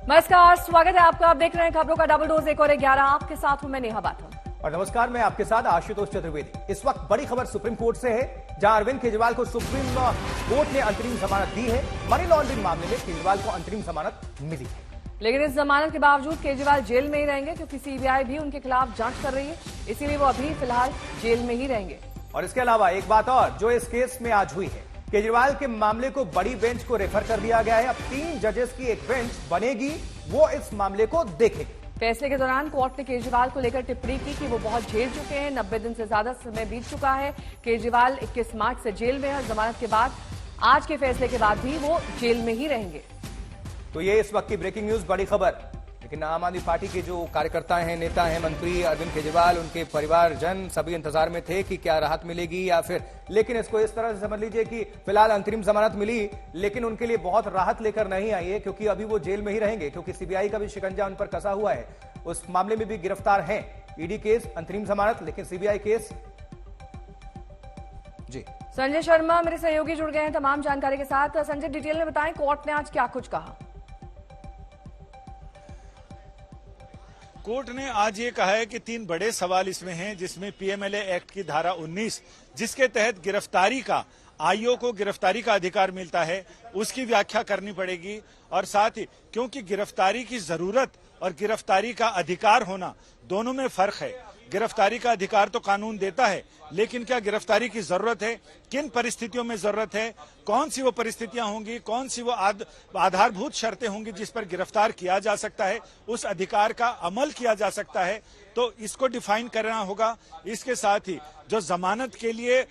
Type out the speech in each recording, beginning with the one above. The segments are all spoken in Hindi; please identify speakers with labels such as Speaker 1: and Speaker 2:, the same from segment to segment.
Speaker 1: नमस्कार, स्वागत है आपका। आप देख रहे हैं खबरों का डबल डोज 1 और 11। आपके साथ हूं मैं नेहा बाथम।
Speaker 2: और नमस्कार, मैं आपके साथ आशुतोष चतुर्वेदी। इस वक्त बड़ी खबर सुप्रीम कोर्ट से है, जहां अरविंद केजरीवाल को सुप्रीम कोर्ट ने अंतरिम जमानत दी है। मनी लॉन्ड्रिंग मामले में केजरीवाल को अंतरिम जमानत मिली है,
Speaker 1: लेकिन इस जमानत के बावजूद केजरीवाल जेल में ही रहेंगे, क्योंकि सीबीआई भी उनके खिलाफ जांच कर रही है। इसीलिए वो अभी फिलहाल जेल में ही रहेंगे।
Speaker 2: और इसके अलावा एक बात और जो इस केस में आज हुई है, केजरीवाल के मामले को बड़ी बेंच को रेफर कर दिया गया है। अब 3 जजेस की एक बेंच बनेगी, वो इस मामले को देखेगी।
Speaker 1: फैसले के दौरान कोर्ट ने केजरीवाल को लेकर टिप्पणी की कि वो बहुत झेल चुके हैं, 90 दिन से ज्यादा समय बीत चुका है। केजरीवाल 21 मार्च से जेल में है और जमानत के बाद आज के फैसले के बाद भी वो जेल में ही रहेंगे।
Speaker 2: तो ये इस वक्त की ब्रेकिंग न्यूज, बड़ी खबर। लेकिन आम आदमी पार्टी के जो कार्यकर्ता हैं, नेता हैं, मंत्री अरविंद केजरीवाल, उनके परिवारजन सभी इंतजार में थे कि क्या राहत मिलेगी या फिर, लेकिन इसको इस तरह से समझ लीजिए कि फिलहाल अंतरिम जमानत मिली, लेकिन उनके लिए बहुत राहत लेकर नहीं आई है, क्योंकि अभी वो जेल में ही रहेंगे, क्योंकि सीबीआई का भी शिकंजा उन पर कसा हुआ है। उस मामले में भी गिरफ्तार हैं। ईडी केस, अंतरिम जमानत, लेकिन सीबीआई केस। जी,
Speaker 1: संजय शर्मा मेरे सहयोगी जुड़ गए हैं तमाम जानकारी के साथ। संजय, डिटेल में बताएं, कोर्ट ने आज क्या कुछ कहा?
Speaker 3: कोर्ट ने आज ये कहा है कि 3 बड़े सवाल इसमें हैं, जिसमें पीएमएलए एक्ट की धारा 19, जिसके तहत गिरफ्तारी का, आयोग को गिरफ्तारी का अधिकार मिलता है, उसकी व्याख्या करनी पड़ेगी। और साथ ही क्योंकि गिरफ्तारी की जरूरत और गिरफ्तारी का अधिकार होना, दोनों में फर्क है। गिरफ्तारी का अधिकार तो कानून देता है, लेकिन क्या गिरफ्तारी की जरूरत है, किन परिस्थितियों में जरूरत है, कौन सी वो परिस्थितियां होंगी, कौन सी वो आधारभूत शर्तें होंगी जिस पर गिरफ्तार किया जा सकता है, उस अधिकार का अमल किया जा सकता है, तो इसको डिफाइन करना होगा। इसके साथ ही जो जमानत के लिए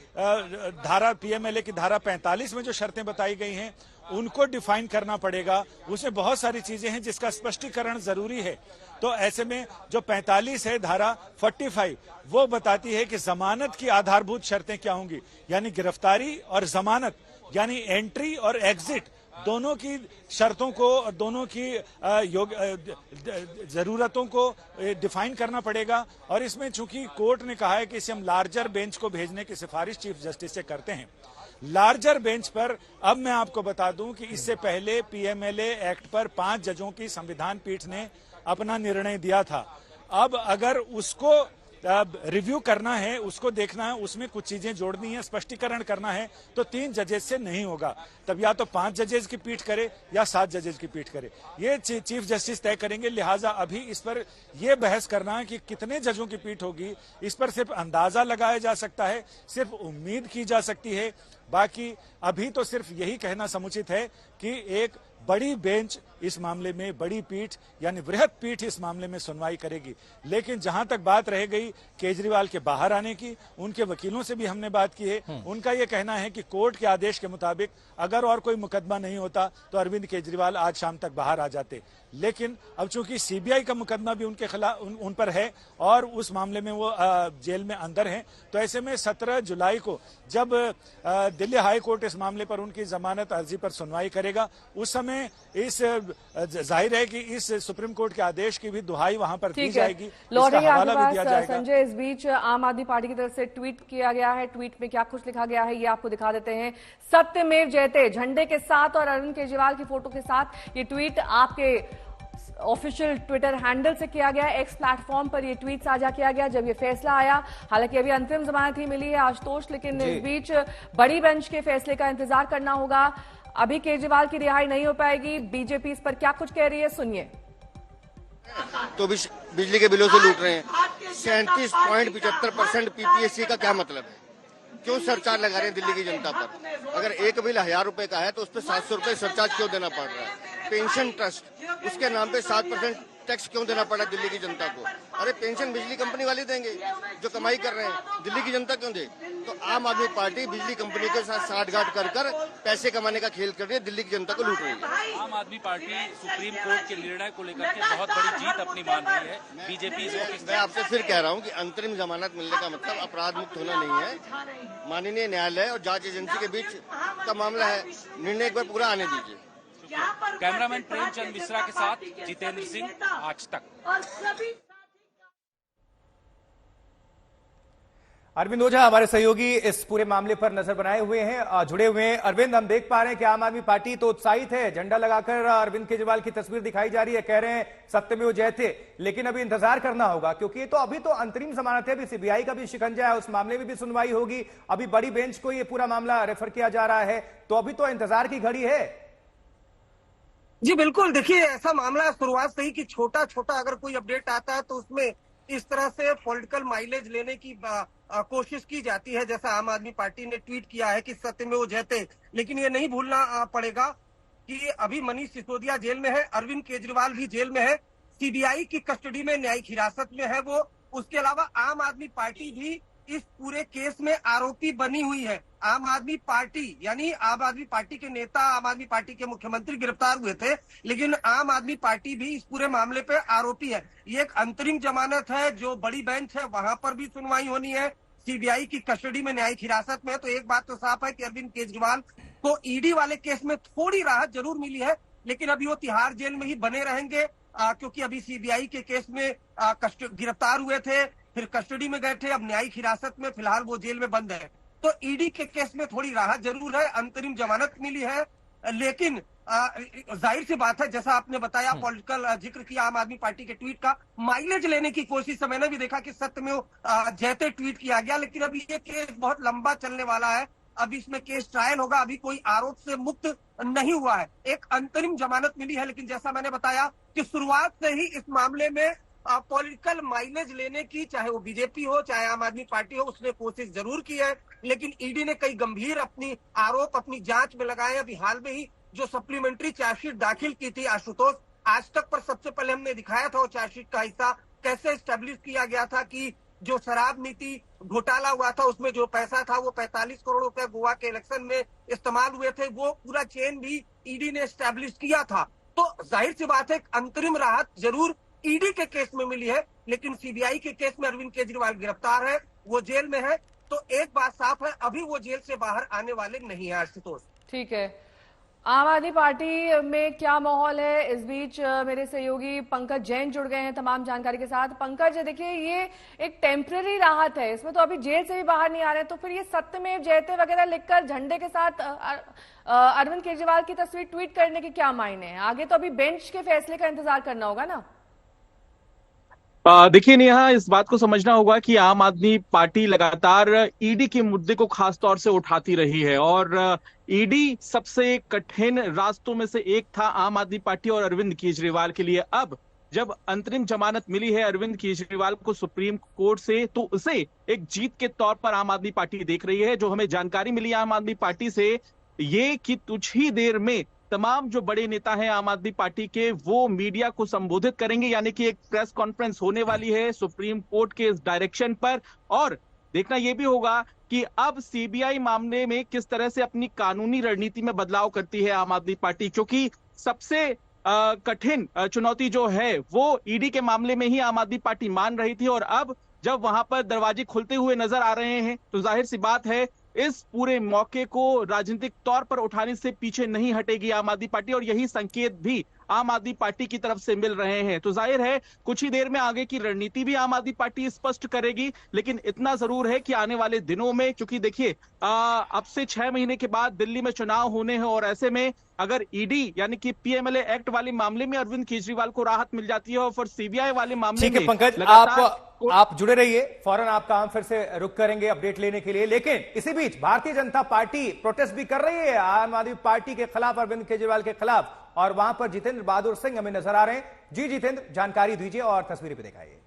Speaker 3: धारा पीएमएलए की धारा 45 में जो शर्तें बताई गई हैं, उनको डिफाइन करना पड़ेगा। उसमें बहुत सारी चीजें हैं जिसका स्पष्टीकरण जरूरी है। तो ऐसे में जो 45 है धारा 45, वो बताती है कि जमानत की आधारभूत शर्तें क्या होंगी, यानी गिरफ्तारी और जमानत, यानी एंट्री और एग्जिट, दोनों की शर्तों को, दोनों की जरूरतों को डिफाइन करना पड़ेगा। और इसमें चूंकि कोर्ट ने कहा है कि इसे हम लार्जर बेंच को भेजने की सिफारिश चीफ जस्टिस से करते हैं, लार्जर बेंच पर अब मैं आपको बता दूं कि इससे पहले पीएमएलए एक्ट पर 5 जजों की संविधान पीठ ने अपना निर्णय दिया था। अब अगर उसको रिव्यू करना है, उसको देखना है, उसमें कुछ चीजें जोड़नी है, स्पष्टीकरण करना है, तो 3 जजेस से नहीं होगा। तब या तो 5 जजेस की पीठ करे या 7 जजेस की पीठ करे, ये चीफ जस्टिस तय करेंगे। लिहाजा अभी इस पर यह बहस करना है कि कितने जजों की पीठ होगी, इस पर सिर्फ अंदाजा लगाया जा सकता है, सिर्फ उम्मीद की जा सकती है। बाकी अभी तो सिर्फ यही कहना समुचित है कि एक बड़ी बेंच इस मामले में, बड़ी पीठ यानी वृहद पीठ इस मामले में सुनवाई करेगी। लेकिन जहां तक बात रह गई केजरीवाल के बाहर आने की, उनके वकीलों से भी हमने बात की है। उनका यह कहना है कि कोर्ट के आदेश के मुताबिक अगर और कोई मुकदमा नहीं होता तो अरविंद केजरीवाल आज शाम तक बाहर आ जाते। लेकिन अब चूंकि सीबीआई का मुकदमा भी उनके खिलाफ उन पर है और उस मामले में वो जेल में अंदर हैं, तो ऐसे में 17 जुलाई को जब दिल्ली हाई कोर्ट इस मामले पर उनकी जमानत अर्जी पर सुनवाई करेगा, उस समय इस जाहिर है कि इस सुप्रीम कोर्ट के आदेश की भी दुहाई वहां पर दी जाएगी, इसका हवाला भी दिया जाएगा।
Speaker 1: संजय, इस बीच आम आदमी पार्टी की तरफ से ट्वीट किया गया है। ट्वीट में क्या कुछ लिखा गया है ये आपको दिखा देते हैं। सत्यमेव जयते झंडे के साथ और अरविंद केजरीवाल की फोटो के साथ ये ट्वीट आपके ऑफिशियल ट्विटर हैंडल से किया गया। एक्स प्लेटफॉर्म पर ये ट्वीट साझा किया गया जब ये फैसला आया। हालांकि अभी अंतरिम जमानत ही मिली है आशुतोष, लेकिन इस बीच बड़ी बेंच के फैसले का इंतजार करना होगा। अभी केजरीवाल की रिहाई नहीं हो पाएगी। बीजेपी इस पर क्या कुछ कह रही है, सुनिए।
Speaker 4: तो बिजली के बिलों से लूट रहे हैं। 37.75% पीपीएससी का क्या मतलब है? क्यों सरचार्ज लगा रहे हैं दिल्ली की जनता पर? अगर एक बिल 1000 रुपए का है तो उस पर 700 रुपए सरचार्ज क्यों देना पड़ रहा है? पेंशन ट्रस्ट, उसके नाम पे 7% टैक्स क्यों देना पड़ा दिल्ली की जनता को? अरे पेंशन बिजली कंपनी वाले देंगे जो कमाई कर रहे हैं, दिल्ली की जनता क्यों दे? तो आम आदमी पार्टी बिजली कंपनी के साथ साठगांठ कर कर पैसे कमाने का खेल कर रही है, दिल्ली की जनता को लूट रही है।
Speaker 5: आम आदमी पार्टी सुप्रीम कोर्ट के निर्णय को लेकर के बहुत बड़ी जीत अपनी मान रही है। बीजेपी
Speaker 4: मैं आपसे फिर कह रहा हूँ कि अंतरिम जमानत मिलने का मतलब अपराध मुक्त होना नहीं है। माननीय न्यायालय और जांच एजेंसी के बीच का मामला है, निर्णय एक बार पूरा आने दीजिए।
Speaker 5: कैमरामैन प्रेमचंद मिश्रा के साथ जितेंद्र सिंह, आज तक।
Speaker 2: अरविंद ओझा हमारे सहयोगी इस पूरे मामले पर नजर बनाए हुए हैं, जुड़े हुए हैं। अरविंद, हम देख पा रहे हैं कि आम आदमी पार्टी तो उत्साहित है, झंडा लगाकर अरविंद केजरीवाल की तस्वीर दिखाई जा रही है, कह रहे हैं सत्यमेव जयते, लेकिन अभी इंतजार करना होगा क्योंकि तो अभी तो अंतरिम जमानत है, अभी सीबीआई का भी शिकंजा है, उस मामले में भी सुनवाई होगी, अभी बड़ी बेंच को ये पूरा मामला रेफर किया जा रहा है, तो अभी तो इंतजार की घड़ी है।
Speaker 6: जी बिल्कुल, देखिए ऐसा मामला शुरुआत से ही कि छोटा छोटा अगर कोई अपडेट आता है तो उसमें इस तरह से पॉलिटिकल माइलेज लेने की कोशिश की जाती है। जैसा आम आदमी पार्टी ने ट्वीट किया है कि सत्यमेव जयते, लेकिन ये नहीं भूलना पड़ेगा कि अभी मनीष सिसोदिया जेल में है, अरविंद केजरीवाल भी जेल में है, सीबीआई की कस्टडी में न्यायिक हिरासत में है वो। उसके अलावा आम आदमी पार्टी भी इस पूरे केस में आरोपी बनी हुई है। आम आदमी पार्टी यानी आम आदमी पार्टी के नेता, आम आदमी पार्टी के मुख्यमंत्री गिरफ्तार हुए थे, लेकिन आम आदमी पार्टी भी इस पूरे मामले पे आरोपी है। ये एक अंतरिम जमानत है, जो बड़ी बेंच है वहां पर भी सुनवाई होनी है, सीबीआई की कस्टडी में न्यायिक हिरासत में है। तो एक बात तो साफ है कि अरविंद केजरीवाल को ईडी वाले केस में थोड़ी राहत जरूर मिली है, लेकिन अभी वो तिहाड़ जेल में ही बने रहेंगे, क्योंकि अभी सीबीआई के केस में गिरफ्तार हुए थे, फिर कस्टडी में गए थे, अब न्यायिक हिरासत में, फिलहाल वो जेल में बंद है। तो ईडी के केस में थोड़ी राहत जरूर है, अंतरिम जमानत मिली है, लेकिन जाहिर सी बात है, जैसा आपने बताया, पॉलिटिकल जिक्र किया आम आदमी पार्टी के ट्वीट का, माइलेज लेने की कोशिश से मैंने भी देखा कि सत्यमेव जयते ट्वीट किया गया, लेकिन अभी ये केस बहुत लंबा चलने वाला है, अभी इसमें केस ट्रायल होगा, अभी कोई आरोप से मुक्त नहीं हुआ है, एक अंतरिम जमानत मिली है। लेकिन जैसा मैंने बताया कि शुरुआत से ही इस मामले में पॉलिटिकल माइलेज लेने की, चाहे वो बीजेपी हो चाहे आम आदमी पार्टी हो, उसने कोशिश जरूर की है, लेकिन ईडी ने कई गंभीर अपनी आरोप अपनी जांच में लगाए। अभी हाल में ही जो सप्लीमेंट्री चार्जशीट दाखिल की थी आशुतोष आज तक पर, सबसे पहले हमने दिखाया था वो चार्जशीट का हिस्सा कैसे स्टैब्लिश किया गया था कि जो शराब नीति घोटाला हुआ था उसमें जो पैसा था वो 45 करोड़ रुपए गोवा के इलेक्शन में इस्तेमाल हुए थे, वो पूरा चेन भी ईडी ने स्टैब्लिश किया था। तो जाहिर सी बात है, अंतरिम राहत जरूर ईडी के केस में मिली है, लेकिन सीबीआई के केस में अरविंद केजरीवाल गिरफ्तार है, वो जेल में है। तो एक बात साफ है, अभी वो जेल से बाहर आने वाले नहीं है आशुतोष।
Speaker 1: ठीक है, आम आदमी पार्टी में क्या माहौल है? इस बीच मेरे सहयोगी पंकज जैन जुड़ गए हैं तमाम जानकारी के साथ। पंकज, देखिए ये एक टेम्पररी राहत है, इसमें तो अभी जेल से भी बाहर नहीं आ रहे, तो फिर ये सत्यमेव जयते वगैरह लिखकर झंडे के साथ अरविंद केजरीवाल की तस्वीर ट्वीट करने के क्या मायने हैं? आगे तो अभी बेंच के फैसले का इंतजार करना होगा ना।
Speaker 7: देखिए नेहा, इस बात को समझना होगा कि आम आदमी पार्टी लगातार ईडी के मुद्दे को खास तौर से उठाती रही है और ईडी सबसे कठिन रास्तों में से एक था आम आदमी पार्टी और अरविंद केजरीवाल के लिए। अब जब अंतरिम जमानत मिली है अरविंद केजरीवाल को सुप्रीम कोर्ट से, तो उसे एक जीत के तौर पर आम आदमी पार्टी देख रही है। जो हमें जानकारी मिली आम आदमी पार्टी से ये कि कुछ ही देर में तमाम जो बड़े नेता हैं आम आदमी पार्टी के, वो मीडिया को संबोधित करेंगे, यानी कि एक प्रेस कॉन्फ्रेंस होने वाली है सुप्रीम कोर्ट के इस डायरेक्शन पर। और देखना यह भी होगा कि अब सीबीआई मामले में किस तरह से अपनी कानूनी रणनीति में बदलाव करती है आम आदमी पार्टी, क्योंकि सबसे कठिन चुनौती जो है वो ईडी के मामले में ही आम आदमी पार्टी मान रही थी, और अब जब वहां पर दरवाजे खुलते हुए नजर आ रहे हैं तो जाहिर सी बात है इस पूरे मौके को राजनीतिक तौर पर उठाने से पीछे नहीं हटेगी आम आदमी पार्टी, और यही संकेत भी आम आदमी पार्टी की तरफ से मिल रहे हैं। तो जाहिर है कुछ ही देर में आगे की रणनीति भी आम आदमी पार्टी स्पष्ट करेगी, लेकिन इतना जरूर है कि आने वाले दिनों में, क्योंकि देखिए अब से 6 महीने के बाद दिल्ली में चुनाव होने हैं, और ऐसे में अगर ईडी यानी कि पीएमएलए एक्ट वाले मामले में अरविंद केजरीवाल को राहत मिल जाती है और फिर सीबीआई वाले मामले में,
Speaker 2: पंकज आप जुड़े रहिए, फौरन आपका हम फिर से रुक करेंगे अपडेट लेने के लिए। लेकिन इसी बीच भारतीय जनता पार्टी प्रोटेस्ट भी कर रही है आम आदमी पार्टी के खिलाफ, अरविंद केजरीवाल के खिलाफ, और वहां पर जितेंद्र बहादुर सिंह हमें नजर आ रहे हैं। जी जितेंद्र, जानकारी दीजिए और तस्वीरें भी दिखाइए।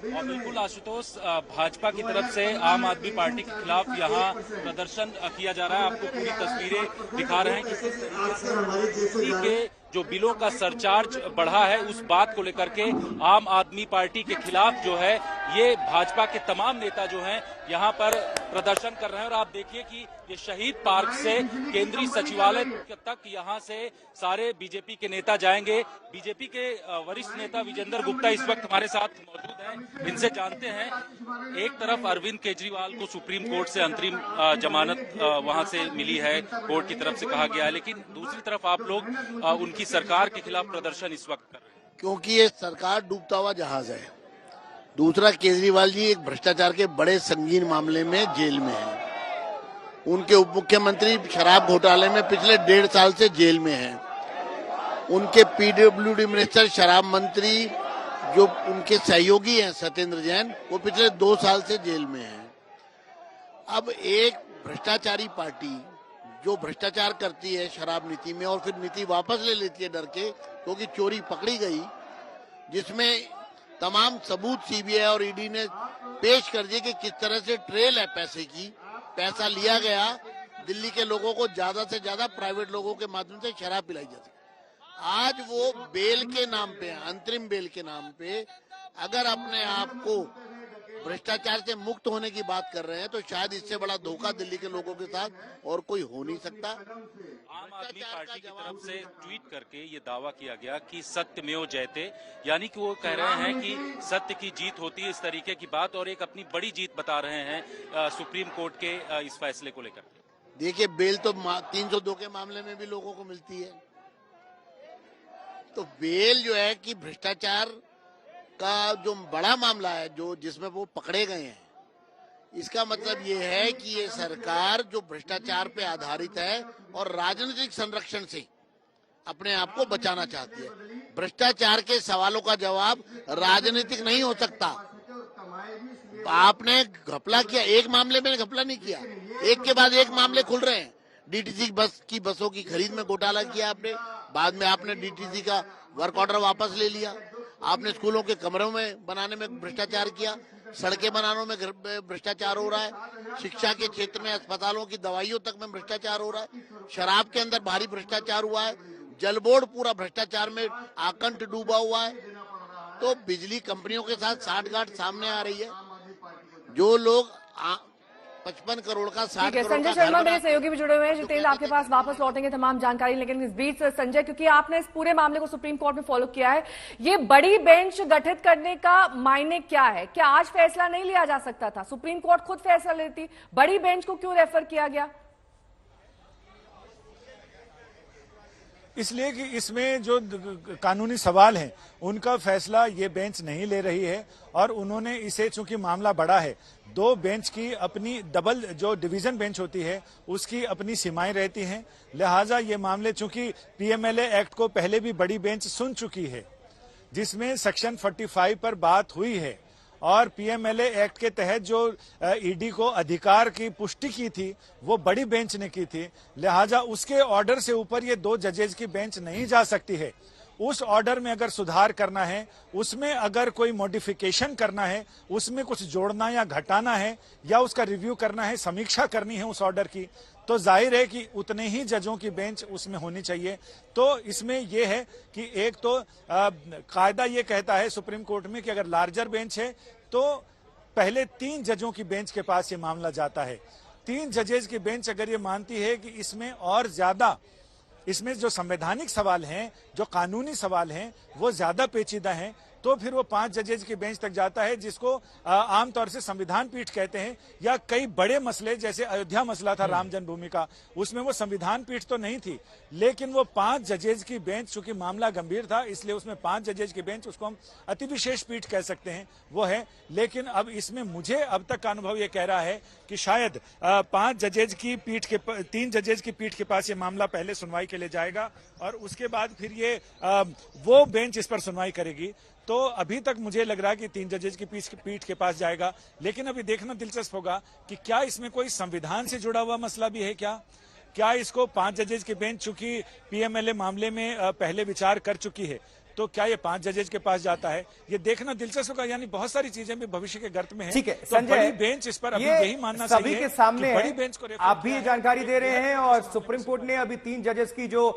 Speaker 5: और बिल्कुल आशुतोष, भाजपा की तरफ से आम आदमी पार्टी के खिलाफ यहाँ प्रदर्शन किया जा रहा है। आपको पूरी तस्वीरें दिखा रहे हैं कि किस तरीके के जो बिलों का सरचार्ज बढ़ा है उस बात को लेकर के आम आदमी पार्टी के खिलाफ जो है ये भाजपा के तमाम नेता जो हैं यहाँ पर प्रदर्शन कर रहे हैं। और आप देखिए कि ये शहीद पार्क से केंद्रीय सचिवालय तक यहाँ से सारे बीजेपी के नेता जाएंगे। बीजेपी के वरिष्ठ नेता विजेंद्र गुप्ता इस वक्त हमारे साथ मौजूद हैं, इनसे जानते हैं। एक तरफ अरविंद केजरीवाल को सुप्रीम कोर्ट से अंतरिम जमानत वहां से मिली है, कोर्ट की तरफ से कहा गया है, लेकिन दूसरी तरफ आप लोग उनकी सरकार के खिलाफ प्रदर्शन इस वक्त कर रहे हैं।
Speaker 8: क्योंकि ये सरकार डूबता हुआ जहाज है। दूसरा, केजरीवाल जी एक भ्रष्टाचार के बड़े संगीन मामले में जेल में हैं। उनके उप मुख्यमंत्री शराब घोटाले में पिछले 1.5 साल से जेल में हैं। उनके पीडब्ल्यूडी मिनिस्टर शराब मंत्री जो उनके सहयोगी हैं सत्येंद्र जैन, वो पिछले 2 साल से जेल में हैं। अब एक भ्रष्टाचारी पार्टी जो भ्रष्टाचार करती है शराब नीति में और फिर नीति वापस ले लेती है डर के, क्योंकि चोरी पकड़ी गई, जिसमें तमाम सबूत सीबीआई और ईडी ने पेश कर दिए कि किस तरह से ट्रेल है पैसे की, पैसा लिया गया, दिल्ली के लोगों को ज्यादा से ज्यादा प्राइवेट लोगों के माध्यम से शराब पिलाई जाती। आज वो बेल के नाम पे, अंतरिम बेल के नाम पे अगर अपने आप को भ्रष्टाचार से मुक्त होने की बात कर रहे हैं तो शायद इससे बड़ा धोखा दिल्ली के लोगों के साथ और कोई हो नहीं सकता।
Speaker 5: आम आदमी पार्टी की तरफ से ट्वीट करके ये दावा किया गया कि सत्यमेव जयते, यानी कि वो कह रहे हैं कि सत्य की जीत होती है, इस तरीके की बात, और एक अपनी बड़ी जीत बता रहे हैं सुप्रीम कोर्ट के इस फैसले को लेकर।
Speaker 8: देखिए, बेल तो 302 के मामले में भी लोगों को मिलती है, तो बेल जो है कि भ्रष्टाचार का जो बड़ा मामला है जो जिसमें वो पकड़े गए हैं, इसका मतलब ये है कि ये सरकार जो भ्रष्टाचार पे आधारित है और राजनीतिक संरक्षण से अपने आप को बचाना चाहती है। भ्रष्टाचार के सवालों का जवाब राजनीतिक नहीं हो सकता। आपने घपला किया, एक मामले में घपला नहीं किया, एक के बाद एक मामले खुल रहे हैं। डीटीसी बसों की खरीद में घोटाला किया आपने, बाद में आपने डीटीसी का वर्क ऑर्डर वापस ले लिया, आपने स्कूलों के कमरों में बनाने में भ्रष्टाचार किया, सड़कें बनाने में भ्रष्टाचार हो रहा है, शिक्षा के क्षेत्र में अस्पतालों की दवाइयों तक में भ्रष्टाचार हो रहा है, शराब के अंदर भारी भ्रष्टाचार हुआ है, जल बोर्ड पूरा भ्रष्टाचार में आकंठ डूबा हुआ है। तो बिजली कंपनियों के साथ साठगांठ सामने आ रही है। जो लोग 55 करोड़ का 60 करोड़
Speaker 1: संजय शर्मा मेरे सहयोगी भी जुड़े हुए हैं। जितेंद्र, आपके पास वापस लौटेंगे तमाम जानकारी, लेकिन इस बीच संजय, क्योंकि आपने इस पूरे मामले को सुप्रीम कोर्ट में फॉलो किया है, ये बड़ी बेंच गठित करने का मायने क्या है? क्या आज फैसला नहीं लिया जा सकता था? सुप्रीम कोर्ट खुद फैसला लेती, बड़ी बेंच को क्यों रेफर किया गया?
Speaker 3: इसलिए कि इसमें जो कानूनी सवाल हैं उनका फैसला ये बेंच नहीं ले रही है, और उन्होंने इसे, चूंकि मामला बड़ा है, 2 बेंच की अपनी डबल जो डिवीजन बेंच होती है उसकी अपनी सीमाएं रहती हैं, लिहाजा ये मामले, चूंकि पीएमएलए एक्ट को पहले भी बड़ी बेंच सुन चुकी है जिसमें सेक्शन 45 पर बात हुई है, और पीएमएलए एक्ट के तहत जो ईडी को अधिकार की पुष्टि की थी वो बड़ी बेंच ने की थी, लिहाजा उसके ऑर्डर से ऊपर ये 2 जजेज की बेंच नहीं जा सकती है। उस ऑर्डर में अगर सुधार करना है, उसमें अगर कोई मॉडिफिकेशन करना है, उसमें कुछ जोड़ना या घटाना है, या उसका रिव्यू करना है, समीक्षा करनी है उस ऑर्डर की, तो जाहिर है कि उतने ही जजों की बेंच उसमें होनी चाहिए। तो इसमें यह है कि एक तो कायदा ये कहता है सुप्रीम कोर्ट में कि अगर लार्जर बेंच है तो पहले 3 जजों की बेंच के पास ये मामला जाता है। 3 जजेज की बेंच अगर ये मानती है कि इसमें और ज्यादा, इसमें जो संवैधानिक सवाल हैं, जो कानूनी सवाल हैं, वो ज्यादा पेचीदा हैं, तो फिर वो 5 जजेज की बेंच तक जाता है, जिसको आमतौर से संविधान पीठ कहते हैं। या कई बड़े मसले, जैसे अयोध्या मसला था राम जन्मभूमि का, उसमें वो संविधान पीठ तो नहीं थी, लेकिन वो 5 जजेज की बेंच, चूंकि मामला गंभीर था इसलिए उसमें 5 जजेज की बेंच, उसको हम अति विशेष पीठ कह सकते हैं, वो है। लेकिन अब इसमें मुझे अब तक का अनुभव ये कह रहा है कि शायद 5 जजेज की पीठ के 3 जजेज की पीठ के पास ये मामला पहले सुनवाई के लिए जाएगा, और उसके बाद फिर ये वो बेंच इस पर सुनवाई करेगी। तो अभी तक मुझे लग रहा है कि 3 जजेज की पीठ के पास जाएगा, लेकिन अभी देखना दिलचस्प होगा कि क्या इसमें कोई संविधान से जुड़ा हुआ मसला भी है क्या इसको 5 जजेज की बेंच, चूंकि पीएमएलए मामले में पहले विचार कर चुकी है, तो क्या ये 5 जजेज के पास जाता है, ये देखना दिलचस्प होगा। यानी बहुत सारी चीजें भी भविष्य के गर्त में है।
Speaker 2: ठीक है
Speaker 3: तो
Speaker 2: संजय,
Speaker 3: बड़ी बेंच इस पर अभी यही मानना
Speaker 2: सभी के सामने
Speaker 3: बड़ी बेंच को
Speaker 2: आप भी ये जानकारी दे रहे हैं, और सुप्रीम कोर्ट ने अभी 3 जजेस की जो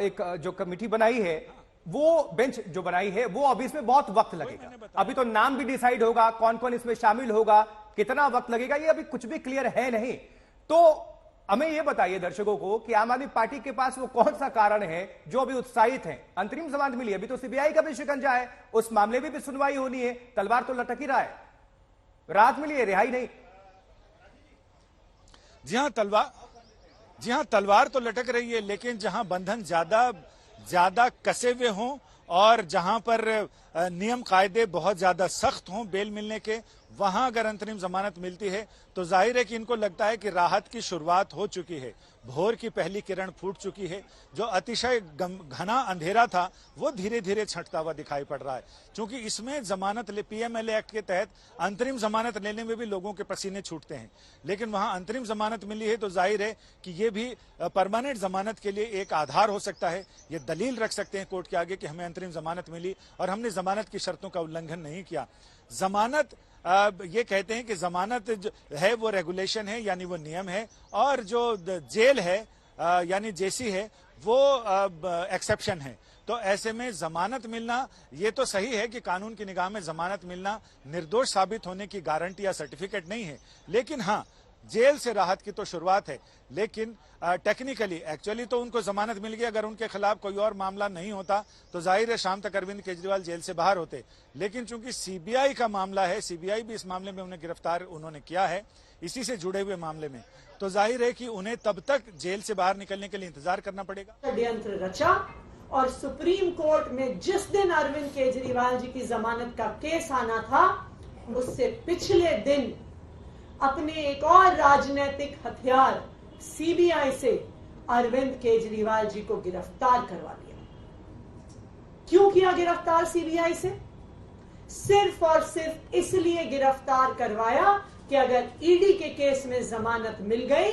Speaker 2: एक जो कमेटी बनाई है, वो बेंच जो बनाई है, वो अभी इसमें बहुत वक्त लगेगा। अभी तो नाम भी डिसाइड होगा, कौन कौन इसमें शामिल होगा, कितना वक्त लगेगा, ये अभी कुछ भी क्लियर है नहीं। तो हमें यह बताइए दर्शकों को कि आम आदमी पार्टी के पास वो कौन सा कारण है जो अभी उत्साहित है? अंतरिम जमानत मिली, अभी तो सीबीआई का भी शिकंजा है, उस मामले में भी सुनवाई होनी है, तलवार तो लटक ही रहा है, राहत मिली है, रिहाई नहीं।
Speaker 3: जी हां, तलवार तो लटक रही है, लेकिन जहां बंधन ज्यादा कसे हुए हों और जहां पर नियम कायदे बहुत ज्यादा सख्त हों बेल मिलने के, वहां अगर अंतरिम जमानत मिलती है तो जाहिर है कि इनको लगता है कि राहत की शुरुआत हो चुकी है, भोर की पहली किरण फूट चुकी है। जो अतिशय घना अंधेरा था वो धीरे धीरे छंटता हुआ दिखाई पड़ रहा है। क्योंकि इसमें जमानत पीएमएलए एक्ट के तहत अंतरिम जमानत लेने में भी लोगों के पसीने छूटते हैं, लेकिन वहां अंतरिम जमानत मिली है तो जाहिर है कि ये भी परमानेंट जमानत के लिए एक आधार हो सकता है। ये दलील रख सकते हैं कोर्ट के आगे कि हमें अंतरिम जमानत मिली और हमने जमानत की शर्तों का उल्लंघन नहीं किया। जमानत ये कहते हैं कि जमानत है वो रेगुलेशन है, यानी वो नियम है, और जो जेल है यानी जेसी है वो एक्सेप्शन है। तो ऐसे में जमानत मिलना ये तो सही है कि कानून की निगाह में जमानत मिलना निर्दोष साबित होने की गारंटी या सर्टिफिकेट नहीं है, लेकिन हाँ जेल से राहत की तो शुरुआत है। लेकिन टेक्निकली एक्चुअली तो उनको जमानत मिल गई, अगर उनके खिलाफ कोई और मामला नहीं होता तो जाहिर है शाम तक अरविंद केजरीवाल जेल से बाहर होते। लेकिन चूंकि सीबीआई का मामला है, सीबीआई भी इस मामले में उन्हें गिरफ्तार उन्होंने किया है इसी से जुड़े हुए मामले में, तो जाहिर है कि उन्हें तब तक जेल से बाहर निकलने के लिए इंतजार करना पड़ेगा।
Speaker 9: षड्यंत्र रचा और सुप्रीम कोर्ट में जिस दिन अरविंद केजरीवाल जी की जमानत का केस आना था उससे पिछले दिन अपने एक और राजनीतिक हथियार सीबीआई से अरविंद केजरीवाल जी को गिरफ्तार करवा लिया। क्यों किया गिरफ्तार सीबीआई से? सिर्फ और सिर्फ इसलिए गिरफ्तार करवाया कि अगर ईडी के केस में जमानत मिल गई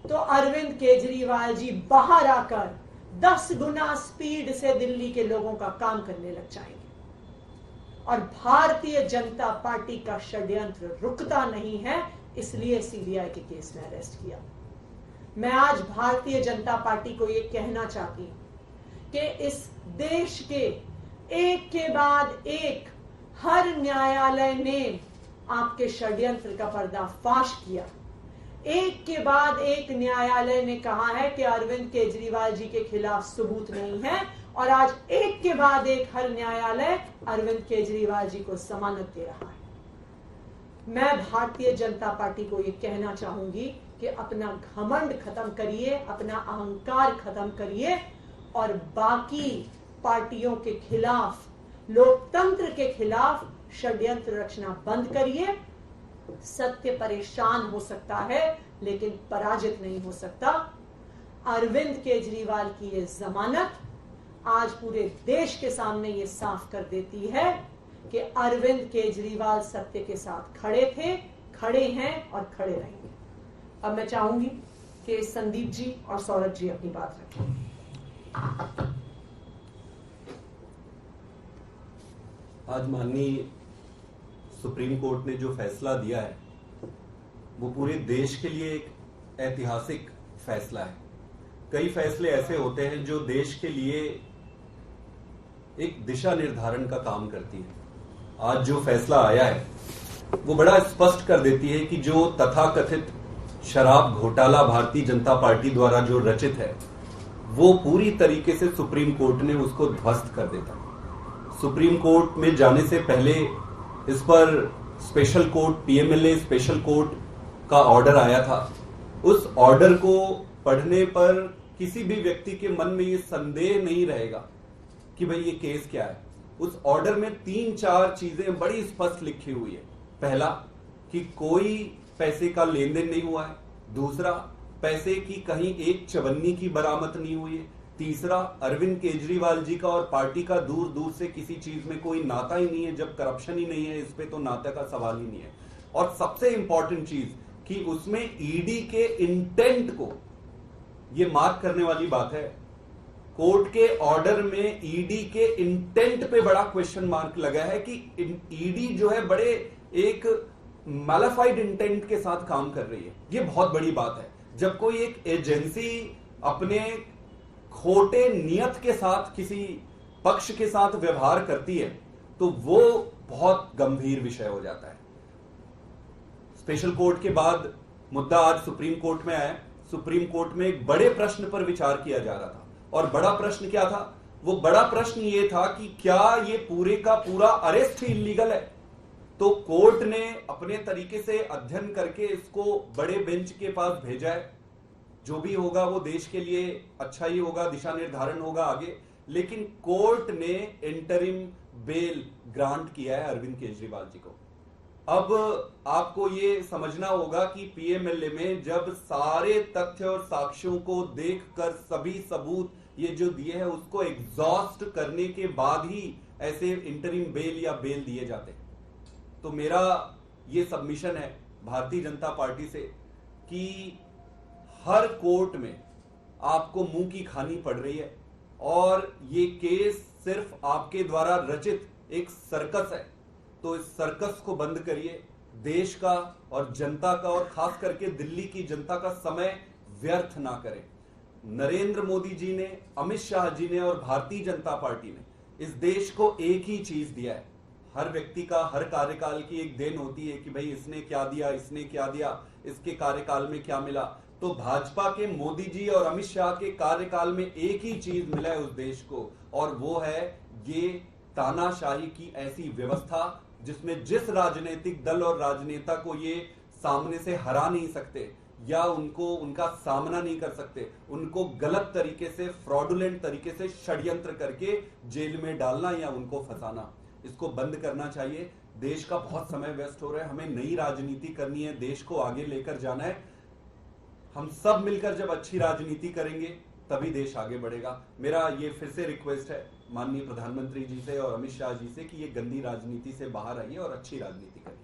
Speaker 9: तो अरविंद केजरीवाल जी बाहर आकर 10 गुना स्पीड से दिल्ली के लोगों का काम करने लग जाएंगे। और भारतीय जनता पार्टी का षड्यंत्र रुकता नहीं है, इसलिए सीबीआई के केस में अरेस्ट किया। मैं आज भारतीय जनता पार्टी को यह कहना चाहती हूं कि इस देश के एक के बाद एक हर न्यायालय ने आपके षड्यंत्र का पर्दाफाश किया। एक के बाद एक न्यायालय ने कहा है कि अरविंद केजरीवाल जी के खिलाफ सबूत नहीं है, और आज एक के बाद एक हर न्यायालय अरविंद केजरीवाल जी को जमानत दे रहा है। मैं भारतीय जनता पार्टी को यह कहना चाहूंगी कि अपना घमंड खत्म करिए, अपना अहंकार खत्म करिए और बाकी पार्टियों के खिलाफ, लोकतंत्र के खिलाफ षड्यंत्र रचना बंद करिए। सत्य परेशान हो सकता है लेकिन पराजित नहीं हो सकता। अरविंद केजरीवाल की ये जमानत आज पूरे देश के सामने ये साफ कर देती है कि अरविंद केजरीवाल सत्य के साथ खड़े थे, खड़े हैं और खड़े रहेंगे। अब मैं चाहूंगी कि संदीप जी और सौरभ जी अपनी बात रखें।
Speaker 10: आज माननीय सुप्रीम कोर्ट ने जो फैसला दिया है वो पूरे देश के लिए एक ऐतिहासिक फैसला है। कई फैसले ऐसे होते हैं जो देश के लिए एक दिशा निर्धारण का काम करती है। आज जो फैसला आया है वो बड़ा स्पष्ट कर देती है कि जो तथाकथित शराब घोटाला भारतीय जनता पार्टी द्वारा जो रचित है वो पूरी तरीके से सुप्रीम कोर्ट ने उसको ध्वस्त कर देता। सुप्रीम कोर्ट में जाने से पहले इस पर special court, PMLA special court का ऑर्डर आया था। उस ऑर्डर को पढ़ने पर किसी भी व्यक्ति के मन में ये संदेह नहीं रहेगा कि भाई ये केस क्या है। उस ऑर्डर में 3-4 चीजें बड़ी स्पष्ट लिखी हुई है। पहला कि कोई पैसे का लेन देन नहीं हुआ है। दूसरा, पैसे की कहीं एक चवन्नी की बरामद नहीं हुई है। तीसरा, अरविंद केजरीवाल जी का और पार्टी का दूर दूर से किसी चीज में कोई नाता ही नहीं है। जब करप्शन ही नहीं है इस पे तो नाते का सवाल ही नहीं है। और सबसे इंपॉर्टेंट चीज कि उसमें ईडी के इंटेंट को ये मार्क करने वाली बात है। कोर्ट के ऑर्डर में ईडी के इंटेंट पे बड़ा क्वेश्चन मार्क लगा है कि ईडी जो है बड़े एक मैलिफाइड इंटेंट के साथ काम कर रही है। ये बहुत बड़ी बात है। जब कोई एक एजेंसी अपने खोटे नियत के साथ किसी पक्ष के साथ व्यवहार करती है तो वो बहुत गंभीर विषय हो जाता है। स्पेशल कोर्ट के बाद मुद्दा आज सुप्रीम कोर्ट में आया। सुप्रीम कोर्ट में एक बड़े प्रश्न पर विचार किया जा रहा था। और बड़ा प्रश्न क्या था? वो बड़ा प्रश्न ये था कि क्या ये पूरे का पूरा अरेस्ट ही इलीगल है। तो कोर्ट ने अपने तरीके से अध्ययन करके इसको बड़े बेंच के पास भेजा है। जो भी होगा वो देश के लिए अच्छा ही होगा, दिशा निर्धारण होगा आगे। लेकिन कोर्ट ने इंटरिम बेल ग्रांट किया है अरविंद केजरीवाल जी को। अब आपको ये समझना होगा कि पीएमएलए में जब सारे तथ्य और साक्ष्यों को देखकर सभी सबूत ये जो दिए हैं उसको एग्जॉस्ट करने के बाद ही ऐसे इंटरिम बेल या बेल दिए जाते हैं। तो मेरा ये सबमिशन है भारतीय जनता पार्टी से कि हर कोर्ट में आपको मुंह की खानी पड़ रही है और ये केस सिर्फ आपके द्वारा रचित एक सर्कस है। तो इस सर्कस को बंद करिए, देश का और जनता का और खास करके दिल्ली की जनता का समय व्यर्थ ना करें। नरेंद्र मोदी जी ने, अमित शाह जी ने और भारतीय जनता पार्टी ने इस देश को एक ही चीज दिया है। हर व्यक्ति का हर कार्यकाल की एक देन होती है कि भाई इसने क्या दिया, इसने क्या दिया, इसके कार्यकाल में क्या मिला। तो भाजपा के मोदी जी और अमित शाह के कार्यकाल में एक ही चीज मिला है उस देश को, और वो है ये तानाशाही की ऐसी व्यवस्था जिसमें जिस राजनीतिक दल और राजनेता को ये सामने से हरा नहीं सकते या उनका सामना नहीं कर सकते, उनको गलत तरीके से, फ्रॉडुलेंट तरीके से षड्यंत्र करके जेल में डालना या उनको फंसाना, इसको बंद करना चाहिए। देश का बहुत समय वेस्ट हो रहा है, हमें नई राजनीति करनी है, देश को आगे लेकर जाना है। हम सब मिलकर जब अच्छी राजनीति करेंगे तभी देश आगे बढ़ेगा। मेरा ये फिर से रिक्वेस्ट है माननीय प्रधानमंत्री जी से और अमित शाह जी से कि ये गंदी राजनीति से बाहर आइए और अच्छी राजनीति करिए।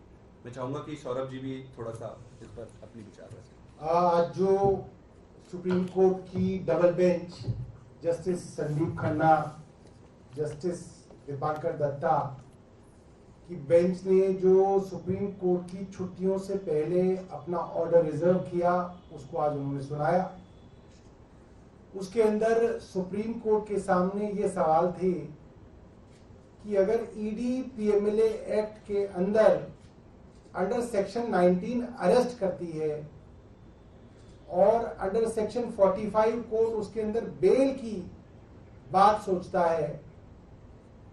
Speaker 10: मैं चाहूंगा कि सौरभ जी भी थोड़ा सा इस पर अपनी विचार रखें।
Speaker 11: आज जो सुप्रीम कोर्ट की double bench justice Sandeep Khanna, justice Dipankar Datta की बेंच ने जो सुप्रीम कोर्ट की छुट्टियों से पहले अपना ऑर्डर रिजर्व किया, उसको आज उन्होंने सुनाया। उसके अंदर सुप्रीम कोर्ट के सामने ये सवाल थे कि अगर ईडी पीएमएलए एक्ट के अंडर सेक्शन 19 अरेस्ट करती है और अंडर सेक्शन 45 कोर्ट उसके अंदर बेल की बात सोचता है,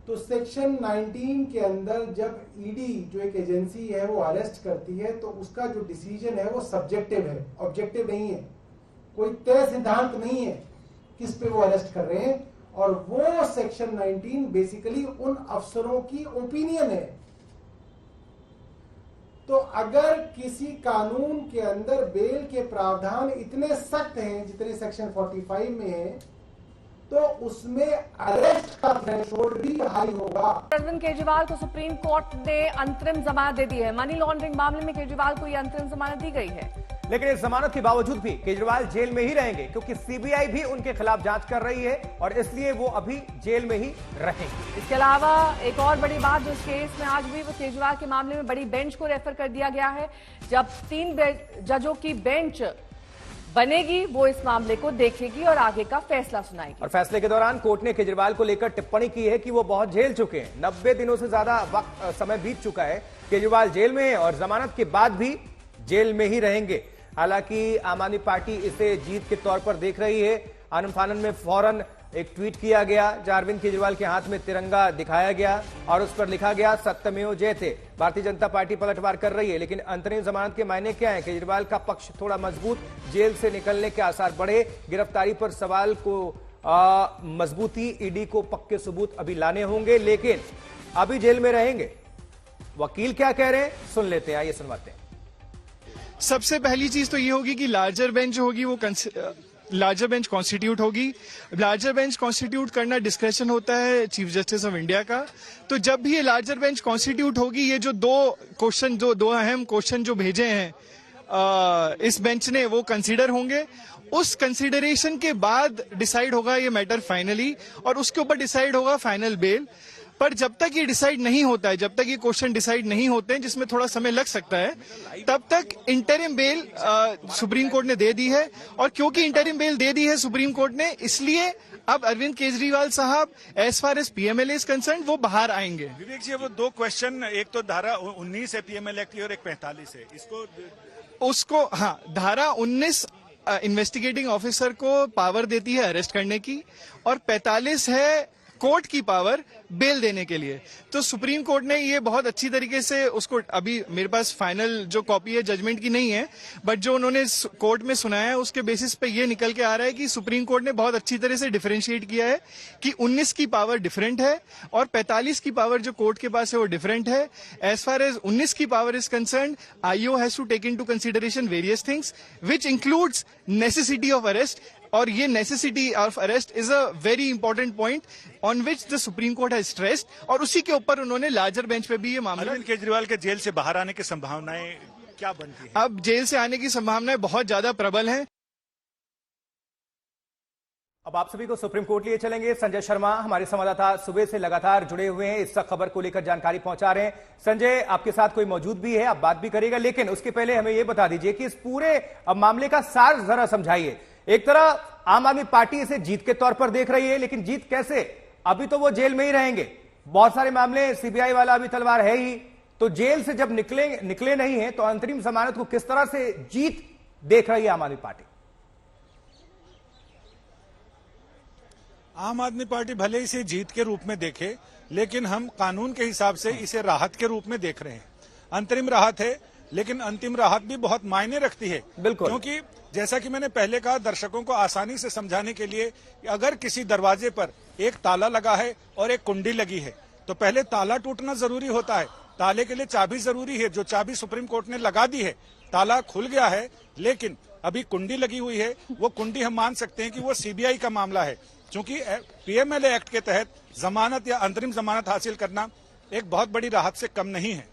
Speaker 11: तो सेक्शन 19 के अंदर जब ईडी जो एक एजेंसी है वो अरेस्ट करती है तो उसका जो डिसीजन है वो सब्जेक्टिव है, ऑब्जेक्टिव नहीं है। कोई तय सिद्धांत नहीं है किस पे वो अरेस्ट कर रहे हैं, और वो सेक्शन 19 बेसिकली उन अफसरों की ओपिनियन है। तो अगर किसी कानून के अंदर बेल के प्रावधान इतने सख्त हैं जितने सेक्शन 45 में है, तो उसमें अरेस्ट का थ्रेशोल्ड भी हाई होगा।
Speaker 1: अरविंद केजरीवाल को सुप्रीम कोर्ट ने अंतरिम जमानत दे दी है। मनी लॉन्ड्रिंग मामले में केजरीवाल को यह अंतरिम जमानत दी गई है,
Speaker 2: लेकिन इस जमानत के बावजूद भी केजरीवाल जेल में ही रहेंगे क्योंकि सीबीआई भी उनके खिलाफ जांच कर रही है और इसलिए वो अभी जेल में ही रहेंगे।
Speaker 1: इसके अलावा एक और बड़ी बात जो इस केस में आज भी वो केजरीवाल के मामले में बड़ी बेंच को रेफर कर दिया गया है। जब 3 जजों की बेंच बनेगी वो इस मामले को देखेगी और आगे का फैसला सुनाएगी।
Speaker 2: और फैसले के दौरान कोर्ट ने केजरीवाल को लेकर टिप्पणी की है कि वो बहुत झेल चुके हैं, 90 दिनों से ज्यादा समय बीत चुका है, केजरीवाल जेल में है और जमानत के बाद भी जेल में ही रहेंगे। हालांकि आम आदमी पार्टी इसे जीत के तौर पर देख रही है। आनंद फानन में फौरन एक ट्वीट किया गया जहां अरविंद केजरीवाल के हाथ में तिरंगा दिखाया गया और उस पर लिखा गया सत्यमेव जयते। भारतीय जनता पार्टी पलटवार कर रही है, लेकिन अंतरिम जमानत के मायने क्या है? केजरीवाल का पक्ष थोड़ा मजबूत, जेल से निकलने के आसार बढ़े, गिरफ्तारी पर सवाल को मजबूती, ईडी को पक्के सबूत अभी लाने होंगे, लेकिन अभी जेल में रहेंगे। वकील क्या कह रहे हैं सुन लेते हैं, आइए सुनवाते हैं।
Speaker 12: सबसे पहली चीज तो ये होगी कि लार्जर बेंच होगी, वो लार्जर बेंच कॉन्स्टिट्यूट होगी। लार्जर बेंच कॉन्स्टिट्यूट करना डिस्क्रेशन होता है चीफ जस्टिस ऑफ इंडिया का। तो जब भी ये लार्जर बेंच कॉन्स्टिट्यूट होगी, ये जो दो अहम क्वेश्चन जो भेजे हैं इस बेंच ने, वो कंसीडर होंगे। उस कंसीडरेशन के बाद डिसाइड होगा ये मैटर फाइनली, और उसके ऊपर डिसाइड होगा फाइनल बेल। पर जब तक ये डिसाइड नहीं होता है, जब तक ये क्वेश्चन डिसाइड नहीं होते हैं, जिसमें थोड़ा समय लग सकता है, तब तक इंटरिम बेल सुप्रीम कोर्ट ने दे दी है। और क्योंकि इंटरिम बेल दे दी है सुप्रीम कोर्ट ने, इसलिए अब अरविंद केजरीवाल साहब as far as PMLA is concern वो बाहर आएंगे।
Speaker 3: विवेक जी, वो 2 क्वेश्चन, एक तो धारा 19 है पीएमएलए एक्ट की और एक 45 है,
Speaker 12: उसको हाँ, धारा 19 इन्वेस्टिगेटिंग ऑफिसर को पावर देती है अरेस्ट करने की, और 45 है कोर्ट की पावर बेल देने के लिए। तो सुप्रीम कोर्ट ने ये बहुत अच्छी तरीके से उसको, अभी मेरे पास फाइनल जो कॉपी है जजमेंट की नहीं है, बट जो उन्होंने कोर्ट में सुनाया है उसके बेसिस पे ये निकल के आ रहा है कि सुप्रीम कोर्ट ने बहुत अच्छी तरह से डिफरेंशिएट किया है कि 19 की पावर डिफरेंट है और 45 की पावर जो कोर्ट के पास है वो डिफरेंट है। एज फार एज 19 की power is concerned, IO has to take into consideration various things which includes necessity of arrest, और ये necessity of arrest is a very important point on which the supreme court has stressed, और उसी के ऊपर उन्होंने लार्जर बेंच पे भी ये मामला।
Speaker 3: अरविंद केजरीवाल के जेल से बाहर आने की संभावनाएं क्या बनती है?
Speaker 12: अब जेल से आने की संभावनाएं बहुत ज्यादा प्रबल हैं।
Speaker 2: अब आप सभी को सुप्रीम कोर्ट लिए चलेंगे। संजय शर्मा हमारे संवाददाता सुबह से लगातार जुड़े हुए हैं, इस खबर को लेकर जानकारी पहुंचा रहे हैं। संजय, आपके साथ कोई मौजूद भी है, आप बात भी करेगा, लेकिन उसके पहले हमें यह बता दीजिए कि इस पूरे मामले का सार जरा समझाइए। एक तरह आम आदमी पार्टी इसे जीत के तौर पर देख रही है, लेकिन जीत कैसे? अभी तो वो जेल में ही रहेंगे, बहुत सारे मामले, सीबीआई वाला अभी तलवार है ही, तो जेल से जब निकले नहीं है तो अंतरिम जमानत को किस तरह से जीत देख रही है आम आदमी पार्टी?
Speaker 3: आम आदमी पार्टी भले इसे जीत के रूप में देखे, लेकिन हम कानून के हिसाब से इसे राहत के रूप में देख रहे हैं। अंतरिम राहत है, लेकिन अंतिम राहत भी बहुत मायने रखती है।
Speaker 2: बिल्कुल,
Speaker 3: क्योंकि जैसा कि मैंने पहले कहा, दर्शकों को आसानी से समझाने के लिए, अगर किसी दरवाजे पर एक ताला लगा है और एक कुंडी लगी है, तो पहले ताला टूटना जरूरी होता है, ताले के लिए चाबी जरूरी है, जो चाबी सुप्रीम कोर्ट ने लगा दी है। ताला खुल गया है, लेकिन अभी कुंडी लगी हुई है। वो कुंडी हम मान सकते हैं कि वो सीबीआई का मामला है, क्योंकि पीएमएलए एक्ट के तहत जमानत या अंतरिम जमानत हासिल करना एक बहुत बड़ी राहत से कम नहीं है।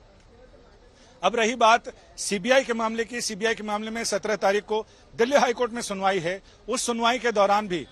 Speaker 3: अब रही बात सीबीआई के मामले की, सीबीआई के मामले में 17 तारीख को दिल्ली हाईकोर्ट में सुनवाई है। उस सुनवाई के दौरान भी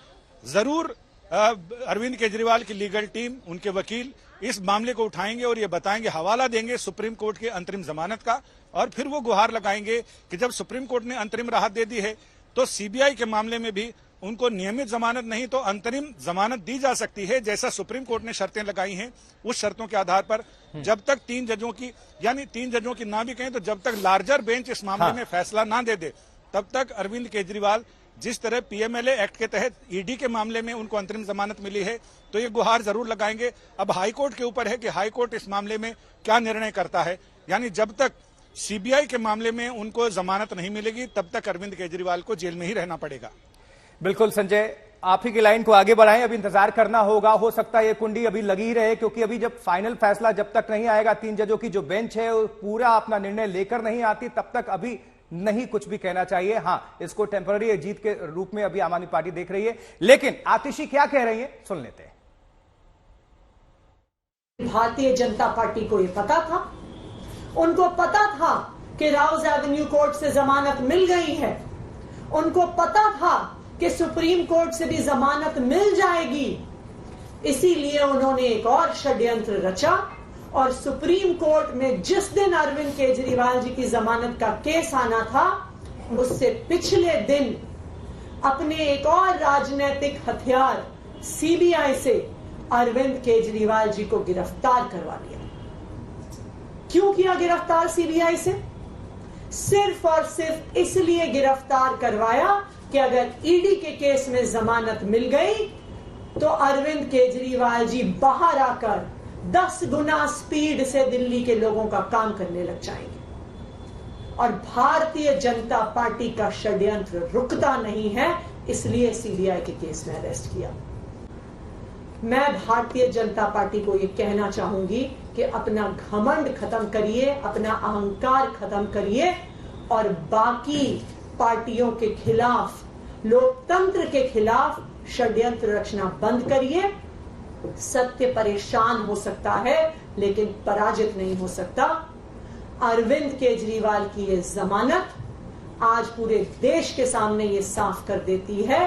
Speaker 3: जरूर अरविंद केजरीवाल की लीगल टीम, उनके वकील इस मामले को उठाएंगे और ये बताएंगे, हवाला देंगे सुप्रीम कोर्ट के अंतरिम जमानत का, और फिर वो गुहार लगाएंगे कि जब सुप्रीम कोर्ट ने अंतरिम राहत दे दी है तो सीबीआई के मामले में भी उनको नियमित जमानत नहीं तो अंतरिम जमानत दी जा सकती है, जैसा सुप्रीम कोर्ट ने शर्तें लगाई हैं। उस शर्तों के आधार पर जब तक 3 जजों की, यानी 3 जजों की ना भी कहें तो जब तक लार्जर बेंच इस मामले में फैसला ना दे दे, तब तक अरविंद केजरीवाल, जिस तरह पीएमएलए एक्ट के तहत ईडी के मामले में उनको अंतरिम जमानत मिली है, तो ये गुहार जरूर लगाएंगे। अब हाईकोर्ट के ऊपर है कि हाईकोर्ट इस मामले में क्या निर्णय करता है, यानी जब तक सीबीआई के मामले में उनको जमानत नहीं मिलेगी तब तक अरविंद केजरीवाल को जेल में ही रहना पड़ेगा।
Speaker 2: बिल्कुल संजय, आप ही की लाइन को आगे बढ़ाएं, अभी इंतजार करना होगा, हो सकता है ये कुंडी अभी लगी ही रहे, क्योंकि अभी जब फाइनल फैसला जब तक नहीं आएगा, 3 जजों की जो बेंच है वो पूरा अपना निर्णय लेकर नहीं आती, तब तक अभी नहीं कुछ भी कहना चाहिए। हाँ, इसको टेम्पररी जीत के रूप में अभी आम आदमी पार्टी देख रही है, लेकिन आतिशी क्या कह रही है सुन लेते हैं।
Speaker 9: भारतीय जनता पार्टी को ये पता था, उनको पता था कि राउज एवेन्यू कोर्ट से जमानत मिल गई है, उनको पता था कि सुप्रीम कोर्ट से भी जमानत मिल जाएगी, इसीलिए उन्होंने एक और षड्यंत्र रचा और सुप्रीम कोर्ट में जिस दिन अरविंद केजरीवाल जी की जमानत का केस आना था, उससे पिछले दिन अपने एक और राजनीतिक हथियार सीबीआई से अरविंद केजरीवाल जी को गिरफ्तार करवा लिया। क्यों किया गिरफ्तार सीबीआई से? सिर्फ और सिर्फ इसलिए गिरफ्तार करवाया कि अगर ईडी के केस में जमानत मिल गई तो अरविंद केजरीवाल जी बाहर आकर 10 गुना स्पीड से दिल्ली के लोगों का काम करने लग जाएंगे। और भारतीय जनता पार्टी का षड्यंत्र रुकता नहीं है, इसलिए सीबीआई के केस में अरेस्ट किया। मैं भारतीय जनता पार्टी को यह कहना चाहूंगी कि अपना घमंड खत्म करिए, अपना अहंकार खत्म करिए और बाकी पार्टियों के खिलाफ, लोकतंत्र के खिलाफ षड्यंत्र रचना बंद करिए। सत्य परेशान हो सकता है लेकिन पराजित नहीं हो सकता। अरविंद केजरीवाल की ये जमानत आज पूरे देश के सामने ये साफ कर देती है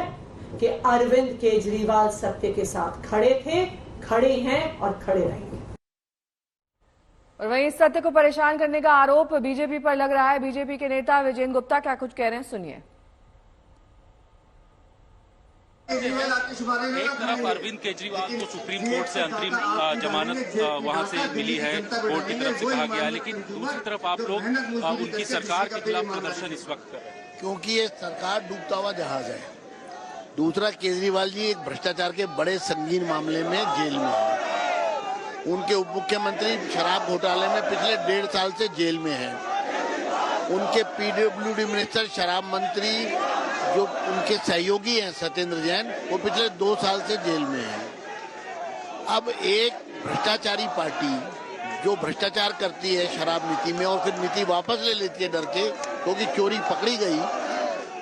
Speaker 9: कि अरविंद केजरीवाल सत्य के साथ खड़े थे, खड़े हैं और खड़े रहेंगे।
Speaker 1: और वहीं सत्य को परेशान करने का आरोप बीजेपी पर लग रहा है। बीजेपी के नेता विजेंद्र गुप्ता क्या कुछ कह रहे हैं, सुनिए।
Speaker 5: एक तरफ अरविंद केजरीवाल को सुप्रीम कोर्ट से अंतरिम जमानत वहां से मिली है, कोर्ट की तरफ से कहा गया है, लेकिन दूसरी तरफ आप लोग उनकी सरकार के खिलाफ प्रदर्शन इस वक्त कर रहे हैं,
Speaker 8: क्योंकि ये सरकार डूबता हुआ जहाज है। दूसरा, केजरीवाल जी एक भ्रष्टाचार के बड़े संगीन मामले में जेल में है। उनके उप मुख्यमंत्री शराब घोटाले में पिछले 1.5 साल से जेल में हैं। उनके पीडब्ल्यूडी मिनिस्टर शराब मंत्री जो उनके सहयोगी हैं सत्येंद्र जैन, वो पिछले 2 साल से जेल में हैं। अब एक भ्रष्टाचारी पार्टी जो भ्रष्टाचार करती है शराब नीति में और फिर नीति वापस ले लेती है डर के, क्योंकि चोरी पकड़ी गई,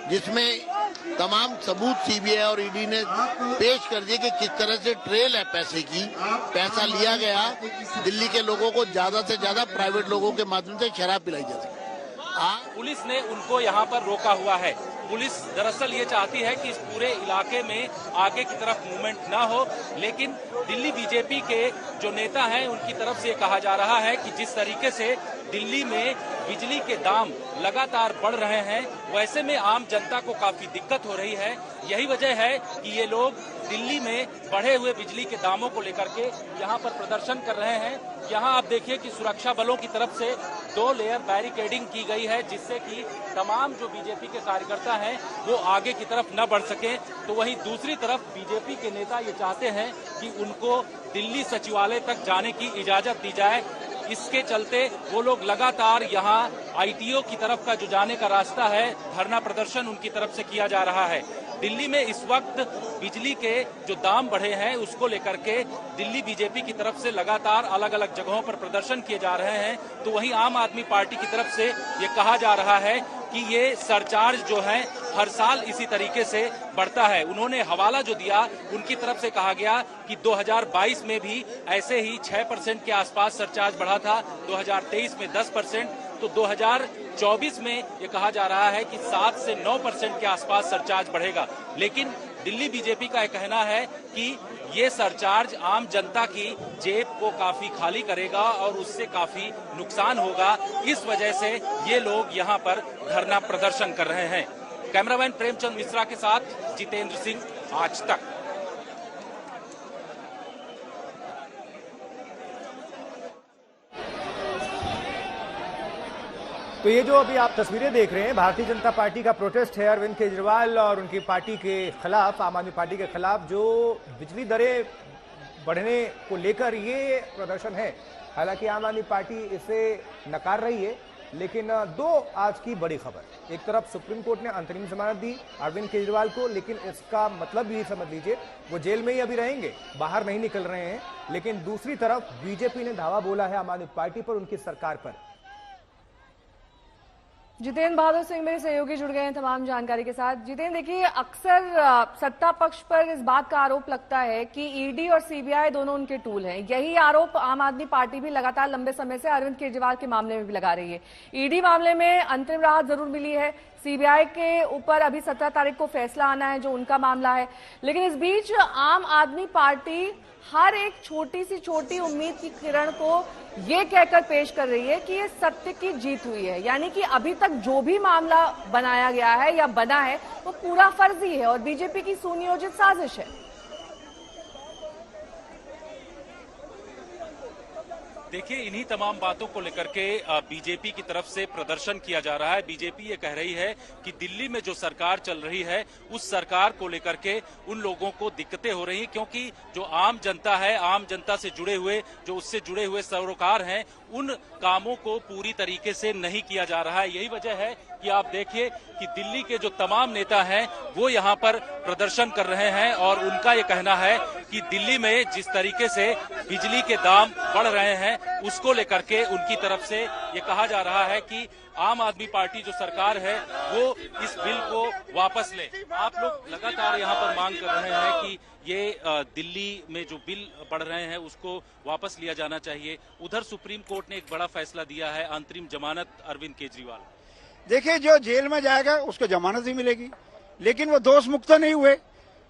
Speaker 8: जिसमें तमाम सबूत सीबीआई और ईडी ने पेश कर दिए कि किस तरह से ट्रेल है पैसे की, पैसा लिया गया दिल्ली के लोगों को ज्यादा से ज्यादा प्राइवेट लोगों के माध्यम से शराब पिलाई जा सके।
Speaker 5: पुलिस ने उनको यहाँ पर रोका हुआ है। पुलिस दरअसल ये चाहती है कि इस पूरे इलाके में आगे की तरफ मूवमेंट ना हो, लेकिन दिल्ली बीजेपी के जो नेता हैं उनकी तरफ से कहा जा रहा है कि जिस तरीके से दिल्ली में बिजली के दाम लगातार बढ़ रहे हैं, वैसे में आम जनता को काफी दिक्कत हो रही है। यही वजह है कि ये लोग दिल्ली में बढ़े हुए बिजली के दामों को लेकर के यहाँ पर प्रदर्शन कर रहे हैं। यहाँ आप देखिए कि सुरक्षा बलों की तरफ से 2 लेयर बैरिकेडिंग की गई है, जिससे कि तमाम जो बीजेपी के कार्यकर्ता हैं वो आगे की तरफ न बढ़ सकें। तो वहीं दूसरी तरफ बीजेपी के नेता ये चाहते हैं कि उनको दिल्ली सचिवालय तक जाने की इजाजत दी जाए। इसके चलते वो लोग लगातार यहाँ आईटीओ की तरफ का जो जाने का रास्ता है, धरना प्रदर्शन उनकी तरफ से किया जा रहा है। दिल्ली में इस वक्त बिजली के जो दाम बढ़े हैं उसको लेकर के दिल्ली बीजेपी की तरफ से लगातार अलग अलग जगहों पर प्रदर्शन किए जा रहे हैं। तो वहीं आम आदमी पार्टी की तरफ से ये कहा जा रहा है कि ये सरचार्ज जो है हर साल इसी तरीके से बढ़ता है। उन्होंने हवाला जो दिया, उनकी तरफ से कहा गया कि 2022 में भी ऐसे ही 6% के आसपास सरचार्ज बढ़ा था, 2023 में 10%, तो 2024 में ये कहा जा रहा है कि 7 से 9% के आसपास सरचार्ज बढ़ेगा। लेकिन दिल्ली बीजेपी का यह कहना है कि ये सरचार्ज आम जनता की जेब को काफी खाली करेगा और उससे काफी नुकसान होगा। इस वजह से ये लोग यहाँ पर धरना प्रदर्शन कर रहे हैं। कैमरामैन प्रेमचंद मिश्रा के साथ जितेंद्र सिंह, आज तक।
Speaker 2: तो ये जो अभी आप तस्वीरें देख रहे हैं, भारतीय जनता पार्टी का प्रोटेस्ट है अरविंद केजरीवाल और उनकी पार्टी के खिलाफ, आम आदमी पार्टी के खिलाफ, जो बिजली दरें बढ़ने को लेकर ये प्रदर्शन है। हालांकि आम आदमी पार्टी इसे नकार रही है, लेकिन 2 आज की बड़ी खबर। एक तरफ सुप्रीम कोर्ट ने अंतरिम जमानत दी अरविंद केजरीवाल को, लेकिन इसका मतलब ये समझ लीजिए वो जेल में ही अभी रहेंगे, बाहर नहीं निकल रहे हैं। लेकिन दूसरी तरफ बीजेपी ने धावा बोला है आम आदमी पार्टी पर, उनकी सरकार पर।
Speaker 1: जितेंद्र बहादुर सिंह मेरे सहयोगी जुड़ गए हैं तमाम जानकारी के साथ। जितेंद्र, देखिए अक्सर सत्ता पक्ष पर इस बात का आरोप लगता है कि ईडी और सीबीआई दोनों उनके टूल हैं। यही आरोप आम आदमी पार्टी भी लगातार लंबे समय से अरविंद केजरीवाल के मामले में भी लगा रही है। ईडी मामले में अंतरिम राहत जरूर मिली है, सीबीआई के ऊपर अभी 17 तारीख को फैसला आना है जो उनका मामला है, लेकिन इस बीच आम आदमी पार्टी हर एक छोटी सी छोटी उम्मीद की किरण को ये कहकर पेश कर रही है कि ये सत्य की जीत हुई है, यानी कि अभी तक जो भी मामला बनाया गया है या बना है वो पूरा फर्जी है और बीजेपी की सुनियोजित साजिश है।
Speaker 5: देखिए, इन्हीं तमाम बातों को लेकर के बीजेपी की तरफ से प्रदर्शन किया जा रहा है। बीजेपी ये कह रही है कि दिल्ली में जो सरकार चल रही है उस सरकार को लेकर के उन लोगों को दिक्कतें हो रही हैं, क्योंकि जो आम जनता है, आम जनता से जुड़े हुए, जो उससे जुड़े हुए सरोकार हैं, उन कामों को पूरी तरीके से नहीं किया जा रहा है। यही वजह है कि आप देखिए कि दिल्ली के जो तमाम नेता हैं वो यहाँ पर प्रदर्शन कर रहे हैं और उनका ये कहना है कि दिल्ली में जिस तरीके से बिजली के दाम बढ़ रहे हैं उसको लेकर के उनकी तरफ से ये कहा जा रहा है कि आम आदमी पार्टी जो सरकार है वो इस बिल को वापस ले। आप लोग लगातार यहाँ पर मांग कर रहे हैं कि ये दिल्ली में जो बिल बढ़ रहे हैं उसको वापस लिया जाना चाहिए। उधर सुप्रीम कोर्ट ने एक बड़ा फैसला दिया है, अंतरिम जमानत अरविंद केजरीवाल।
Speaker 13: देखिए, जो जेल में जाएगा उसको जमानत ही मिलेगी, लेकिन वो दोष मुक्त नहीं हुए।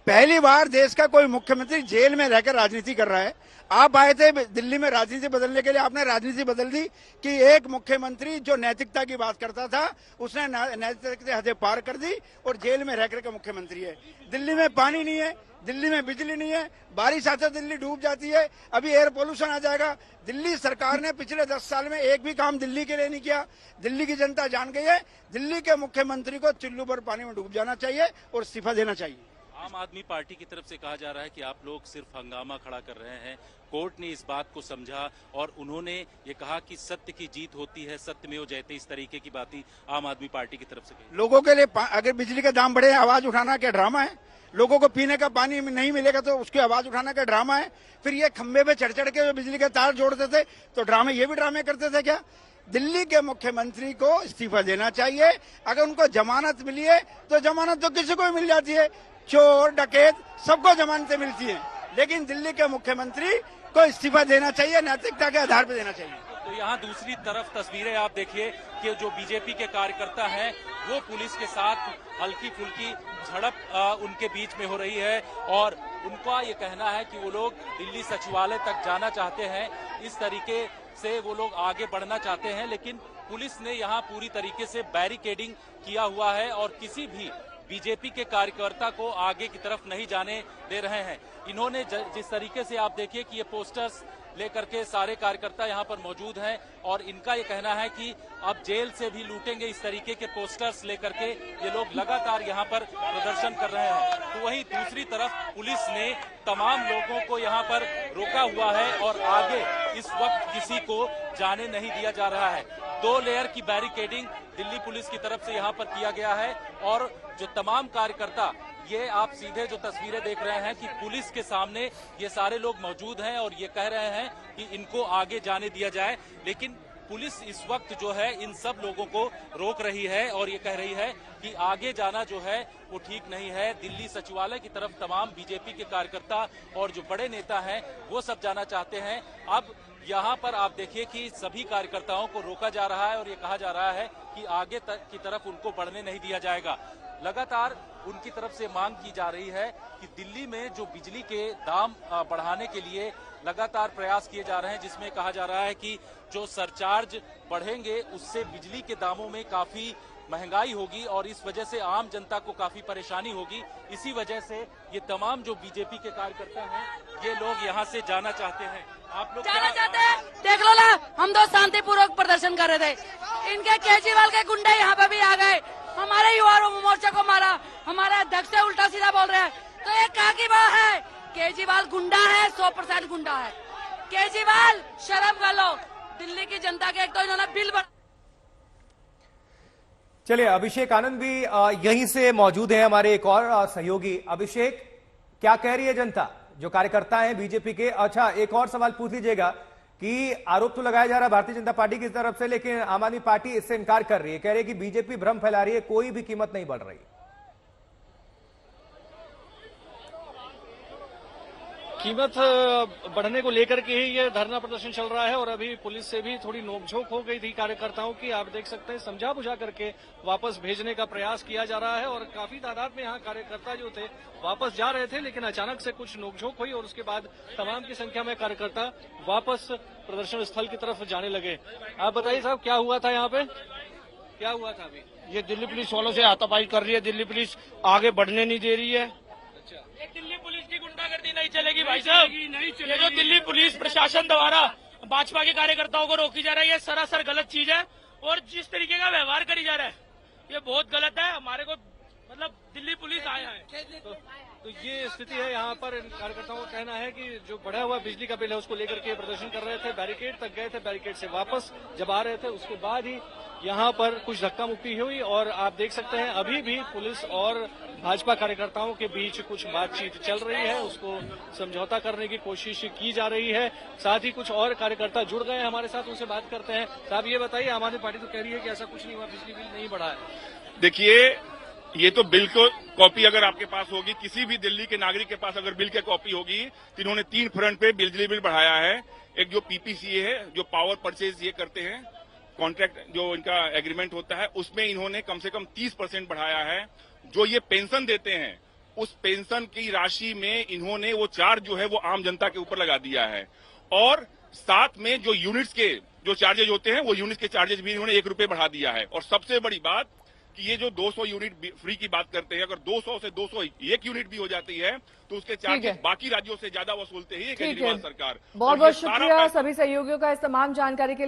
Speaker 13: पहली बार देश का कोई मुख्यमंत्री जेल में रहकर राजनीति कर रहा है। आप आए थे दिल्ली में राजनीति बदलने के लिए, आपने राजनीति बदल दी कि एक मुख्यमंत्री जो नैतिकता की बात करता था उसने नैतिकता से हदें पार कर दी और जेल में रहकर के मुख्यमंत्री है। दिल्ली में पानी नहीं है, दिल्ली में बिजली नहीं है, बारिश आते दिल्ली डूब जाती है, अभी एयर पोल्यूशन आ जाएगा। दिल्ली सरकार ने पिछले 10 साल में एक भी काम दिल्ली के लिए नहीं किया। दिल्ली की जनता जान गई है, दिल्ली के मुख्यमंत्री को चुल्लू पर पानी में डूब जाना चाहिए और इस्तीफा देना चाहिए।
Speaker 5: आम आदमी पार्टी की तरफ से कहा जा रहा है कि आप लोग सिर्फ हंगामा खड़ा कर रहे हैं। कोर्ट ने इस बात को समझा और उन्होंने ये कहा कि सत्य की जीत होती है, सत्यमेव जयते, इस तरीके की बातें आम आदमी पार्टी की तरफ से कही।
Speaker 13: लोगों के लिए अगर बिजली के दाम बढ़े आवाज उठाना क्या ड्रामा है? लोगों को पीने का पानी नहीं मिलेगा तो उसकी आवाज उठाना क्या ड्रामा है? फिर ये खंबे पे चढ़ चढ़ के जो बिजली के तार जोड़ते थे तो ड्रामे, ये भी ड्रामे करते थे क्या? दिल्ली के मुख्यमंत्री को इस्तीफा देना चाहिए। अगर उनको जमानत मिली है तो जमानत तो किसी को भी मिल जाती है, चोर डकैत सबको जमानतें मिलती हैं, लेकिन दिल्ली के मुख्यमंत्री को इस्तीफा देना चाहिए, नैतिकता के आधार पर देना चाहिए।
Speaker 5: तो यहाँ दूसरी तरफ तस्वीरें आप देखिए कि जो बीजेपी के कार्यकर्ता हैं वो पुलिस के साथ हल्की फुल्की झड़प उनके बीच में हो रही है और उनका ये कहना है कि वो लोग दिल्ली सचिवालय तक जाना चाहते हैं, इस तरीके से वो लोग आगे बढ़ना चाहते हैं, लेकिन पुलिस ने यहाँ पूरी तरीके से बैरिकेडिंग किया हुआ है और किसी भी बीजेपी के कार्यकर्ता को आगे की तरफ नहीं जाने दे रहे हैं। इन्होंने जिस तरीके से आप देखिए कि ये पोस्टर्स लेकर के सारे कार्यकर्ता यहाँ पर मौजूद हैं और इनका ये कहना है कि अब जेल से भी लूटेंगे, इस तरीके के पोस्टर्स लेकर के ये लोग लगातार यहाँ पर प्रदर्शन कर रहे हैं। तो वहीं दूसरी तरफ पुलिस ने तमाम लोगों को यहाँ पर रोका हुआ है और आगे इस वक्त किसी को जाने नहीं दिया जा रहा है। 2 लेयर की बैरिकेडिंग दिल्ली पुलिस की तरफ से यहाँ पर किया गया है और जो तमाम कार्यकर्ता, ये आप सीधे जो तस्वीरें देख रहे हैं कि पुलिस के सामने ये सारे लोग मौजूद हैं और ये कह रहे हैं कि इनको आगे जाने दिया जाए, लेकिन पुलिस इस वक्त जो है इन सब लोगों को रोक रही है और ये कह रही है कि आगे जाना जो है वो ठीक नहीं है। दिल्ली सचिवालय की तरफ तमाम बीजेपी के कार्यकर्ता और जो बड़े नेता हैं वो सब जाना चाहते हैं। अब यहाँ पर आप देखिए कि सभी कार्यकर्ताओं को रोका जा रहा है और ये कहा जा रहा है कि आगे तक की तरफ उनको बढ़ने नहीं दिया जाएगा। लगातार उनकी तरफ से मांग की जा रही है कि दिल्ली में जो बिजली के दाम बढ़ाने के लिए लगातार प्रयास किए जा रहे हैं, जिसमें कहा जा रहा है कि जो सरचार्ज बढ़ेंगे उससे बिजली के दामों में काफी महंगाई होगी और इस वजह से आम जनता को काफी परेशानी होगी। इसी वजह से ये तमाम जो बीजेपी के कार्यकर्ता हैं ये लोग यहाँ से जाना चाहते हैं। आप लोग
Speaker 14: जाना चाहते हैं? देख लो ना, हम तो शांतिपूर्वक प्रदर्शन कर रहे थे, इनके केजरीवाल के गुंडे यहाँ पे भी आ गए, हमारे युवा मोर्चा को मारा, हमारे अध्यक्ष से उल्टा सीधा बोल रहे हैं। तो ये क्या की बात है? केजरीवाल गुंडा है, 100% गुंडा है। केजरीवाल शर्म कर लो, दिल्ली की जनता के एक तो इन्होंने बिल बढ़ा।
Speaker 2: चलिए, अभिषेक आनंद भी यहीं से मौजूद है, हमारे एक और सहयोगी। अभिषेक, क्या कह रही है जनता, जो कार्यकर्ता हैं बीजेपी के? अच्छा, एक और सवाल पूछ लीजिएगा कि आरोप तो लगाया जा रहा है भारतीय जनता पार्टी की तरफ से, लेकिन आम आदमी पार्टी इससे इनकार कर रही है, कह रही है कि बीजेपी भ्रम फैला रही है, कोई भी कीमत नहीं बढ़ रही।
Speaker 15: कीमत बढ़ने को लेकर के ही ये धरना प्रदर्शन चल रहा है और अभी पुलिस से भी थोड़ी नोकझोंक हो गई थी कार्यकर्ताओं की। आप देख सकते हैं समझा बुझा करके वापस भेजने का प्रयास किया जा रहा है और काफी तादाद में यहाँ कार्यकर्ता जो थे वापस जा रहे थे, लेकिन अचानक से कुछ नोकझोंक हुई और उसके बाद तमाम की संख्या में कार्यकर्ता वापस प्रदर्शन स्थल की तरफ जाने लगे। आप बताइए साहब, क्या हुआ था यहाँ पे, क्या हुआ था? अभी
Speaker 16: ये दिल्ली पुलिस वालों से हाथापाई कर रही है, दिल्ली पुलिस आगे बढ़ने नहीं दे रही है।
Speaker 14: ये दिल्ली पुलिस की गुंडागर्दी नहीं चलेगी भाई साहब, ये जो दिल्ली पुलिस प्रशासन द्वारा भाजपा के कार्यकर्ताओं को रोकी जा रही है, ये सरासर गलत चीज है और जिस तरीके का व्यवहार करी जा रहा है ये बहुत गलत है। हमारे को मतलब दिल्ली पुलिस आया है
Speaker 15: तो ये स्थिति है। यहाँ पर इन कार्यकर्ताओं का कहना है कि जो बढ़ा हुआ बिजली का बिल है उसको लेकर के प्रदर्शन कर रहे थे, बैरिकेड तक गए थे, बैरिकेड से वापस जब आ रहे थे उसके बाद ही यहाँ पर कुछ धक्का मुक्की हुई और आप देख सकते हैं अभी भी पुलिस और भाजपा कार्यकर्ताओं के बीच कुछ बातचीत चल रही है, उसको समझौता करने की कोशिश की जा रही है। साथ ही कुछ और कार्यकर्ता जुड़ गए हैं हमारे साथ, उनसे बात करते हैं। साहब ये बताइए, आम आदमी पार्टी तो कह रही है कि ऐसा कुछ नहीं हुआ, बिजली बिल नहीं बढ़ा है।
Speaker 16: देखिए, ये तो बिल को कॉपी अगर आपके पास होगी, किसी भी दिल्ली के नागरिक के पास अगर बिल की कॉपी होगी तो इन्होंने 3 फ्रंट पे बिजली बिल बढ़ाया है। एक जो पीपीसीए है, जो पावर परचेज ये करते हैं, कॉन्ट्रैक्ट जो इनका एग्रीमेंट होता है, उसमें इन्होंने कम से कम 30% बढ़ाया है। जो ये पेंशन देते हैं उस पेंशन की राशि में इन्होंने वो चार्ज जो है वो आम जनता के ऊपर लगा दिया है और साथ में जो यूनिट्स के जो चार्जेज होते हैं वो यूनिट के चार्जेज भी इन्होंने 1 रुपए बढ़ा दिया है। और सबसे बड़ी बात कि ये जो 200 यूनिट फ्री की बात करते हैं, अगर 200 से 201 यूनिट भी हो जाती है तो उसके चार्जेस बाकी राज्यों से ज्यादा वसूलते ही केजरीवाल सरकार।
Speaker 1: बहुत बहुत शुक्रिया सभी सहयोगियों का इस तमाम जानकारी के लिए।